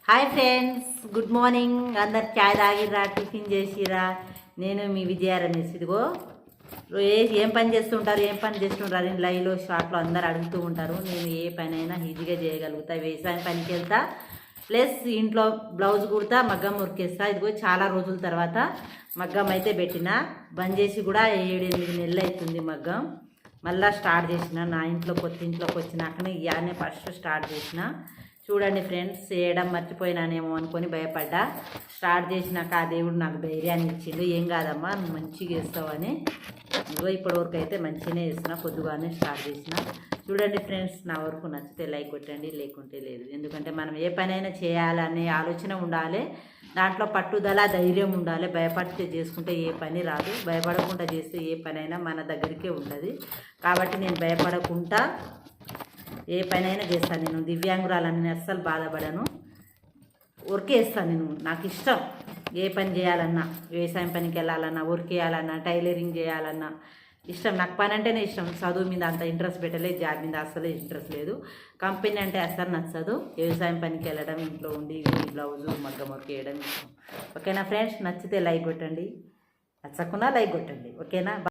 Hi friends, good morning. అందరు చాయ్ తాగిర్రా, tiffin చేసిరా? నేను మీ విజయ రమేష్. ఇదిగో ఏం పని చేస్తుంటారు అని లైవ్లో షార్ట్లో అందరు అడుగుతూ ఉంటారు. నేను ఏ పని అయినా ఈజీగా చేయగలుగుతా. వ్యవసాయం పనికి వెళ్తా, ప్లస్ ఇంట్లో బ్లౌజ్ కుడతా, మగ్గం ఉరికేస్తా. ఇదిగో చాలా రోజుల తర్వాత మగ్గం అయితే పెట్టిన, బంద్ చేసి కూడా 7-8 నెలలు అవుతుంది మగ్గం. మళ్ళీ స్టార్ట్ చేసిన, నా కొత్త ఇంట్లోకి వచ్చినాకనే ఇయానే ఫస్ట్ స్టార్ట్ చేసిన. చూడండి ఫ్రెండ్స్, చేయడం మర్చిపోయినానేమో అనుకొని భయపడ్డా. స్టార్ట్ చేసినాక ఆ దేవుడు నాకు ధైర్యాన్ని ఇచ్చిండు. ఏం కాదమ్మా, నువ్వు మంచిగా వేస్తావని. ఇదిగో ఇప్పటివరకు అయితే మంచిగానే వేస్తున్నా, కొద్దిగానే స్టార్ట్ చేసిన. చూడండి ఫ్రెండ్స్, నా వరకు నచ్చితే లైక్ కొట్టండి, లేకుంటే లేదు. ఎందుకంటే మనం ఏ పనైనా చేయాలనే ఆలోచన ఉండాలి, దాంట్లో పట్టుదల ధైర్యం ఉండాలి. భయపడితే చేసుకుంటే ఏ పని రాదు, భయపడకుండా చేస్తే ఏ పనైనా మన దగ్గరికే ఉంటుంది. కాబట్టి నేను భయపడకుండా ఏ పనైనా చేస్తాను. నేను దివ్యాంగురాలని అస్సలు బాధపడను, ఉరికేస్తాను. నాకు ఇష్టం ఏ పని చేయాలన్నా, వ్యవసాయం పనికి వెళ్ళాలన్నా, ఉరికేయాలన్నా, టైలరింగ్ చేయాలన్నా ఇష్టం. నాకు పని అంటేనే ఇష్టం. చదువు మీద అంత ఇంట్రెస్ట్ పెట్టలేదు, జాబ్ మీద అస్సలు ఇంట్రెస్ట్ లేదు. కంపెనీ అంటే అస్సలు నచ్చదు. వ్యవసాయం పనికి వెళ్ళడం, ఇంట్లో ఉండి బ్లౌజు మగ్గం ఉరికేయడం ఇష్టం. ఓకేనా ఫ్రెండ్స్? నచ్చితే లైక్ కొట్టండి, నచ్చకుండా లైక్ కొట్టండి. ఓకేనా?